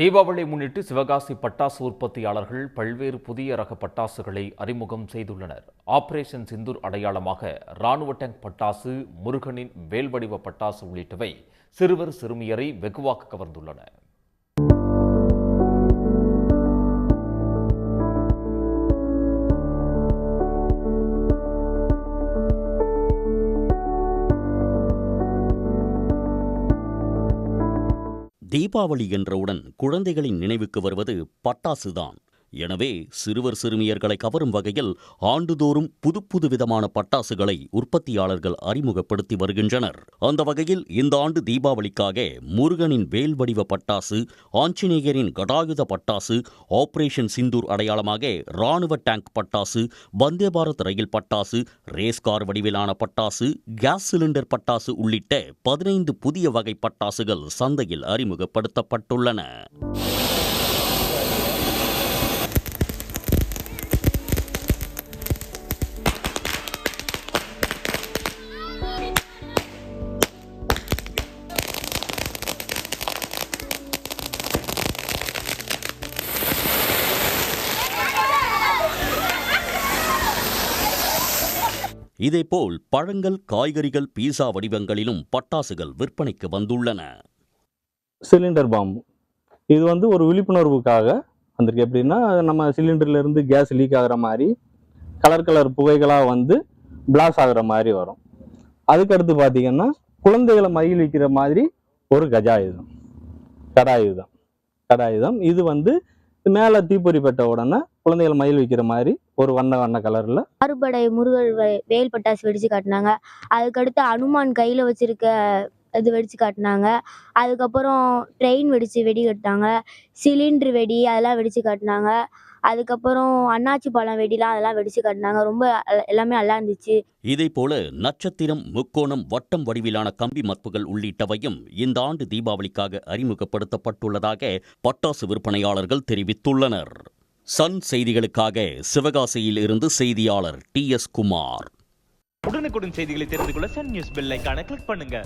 தீபாவளி முன்னிட்டு சிவகாசி பட்டாசு உற்பத்தியாளர்கள் பல்வேறு புதிய ரக பட்டாசுகளை அறிமுகம் செய்துள்ளனர். ஆபரேஷன் சிந்தூர் அடையாளமாக ராணுவ டேங்க் பட்டாசு, முருகனின் வேல்வடிவ பட்டாசு உள்ளிட்டவை சிறுவர் சிறுமியரை வெகுவாக கவர்ந்துள்ளன. தீபாவளி என்றவுடன் குழந்தைகளின் நினைவுக்கு வருவது பட்டாசுதான். எனவே சிறுவர் சிறுமியர்களை கவரும் வகையில் ஆண்டுதோறும் புது விதமான பட்டாசுகளை உற்பத்தியாளர்கள் அறிமுகப்படுத்தி வருகின்றனர். அந்த வகையில் இந்த ஆண்டு தீபாவளிக்காக முருகனின் வேல் வடிவ பட்டாசு, ஆஞ்சநேயரின் கடாயுத பட்டாசு, ஆபரேஷன் சிந்தூர் அடையாளமாக ராணுவ டேங்க் பட்டாசு, வந்தே பாரத் ரயில் பட்டாசு, ரேஸ்கார் வடிவிலான பட்டாசு, கேஸ் சிலிண்டர் பட்டாசு உள்ளிட்ட 15 புதிய வகை பட்டாசுகள் சந்தையில் அறிமுகப்படுத்தப்பட்டுள்ளன. இதேபோல் பழங்கள், காய்கறிகள், பீஸா வடிவங்களிலும் பட்டாசுகள் விற்பனைக்கு வந்துள்ளன. சிலிண்டர் பாம்பு இது ஒரு விழிப்புணர்வுக்காக வந்திருக்கு. எப்படின்னா, நம்ம சிலிண்டர்ல இருந்து கேஸ் லீக் ஆகிற மாதிரி கலர் புகைகளாக பிளாஸ் ஆகிற மாதிரி வரும். அதுக்கடுத்து பார்த்தீங்கன்னா, குழந்தைகளை மகிழ்விக்கிற மாதிரி ஒரு கடாயுதம் இது மேலே தீப்பொறி பட்ட உடனே குழந்தைகளை மயில் வைக்கிற மாதிரி ஒரு வண்ண கலர்ல ஆறுபடை முருகர் வேல் பட்டாசு வெடிச்சு காட்டினாங்க. அதுக்கடுத்து அனுமான் கையில வச்சிருக்க இது வெடிச்சு காட்டினாங்க. அதுக்கப்புறம் ட்ரெயின் வெடி கட்டினாங்க. சிலிண்டர் வெடி அதெல்லாம் வெடிச்சு காட்டினாங்க. அதுக்கப்புறம் அண்ணாச்சி பழம் வெடிலாம் அதெல்லாம் வெடிச்சு காட்டினாங்க. ரொம்ப எல்லாமே நல்லா இருந்துச்சு. இதே போல நட்சத்திரம், முக்கோணம், வட்டம் வடிவிலான கம்பி மத்துகள் உள்ளிட்டவையும் இந்த ஆண்டு தீபாவளிக்காக அறிமுகப்படுத்தப்பட்டுள்ளதாக பட்டாசு விற்பனையாளர்கள் தெரிவித்துள்ளனர். சன் செய்திகளுக்காக சிவகாசியில் இருந்து செய்தியாளர் TS குமார். உடனுக்குடன் செய்திகளை தெரிந்து கொள்ள சன் நியூஸ் பெல் ஐகானை கிளிக் பண்ணுங்க.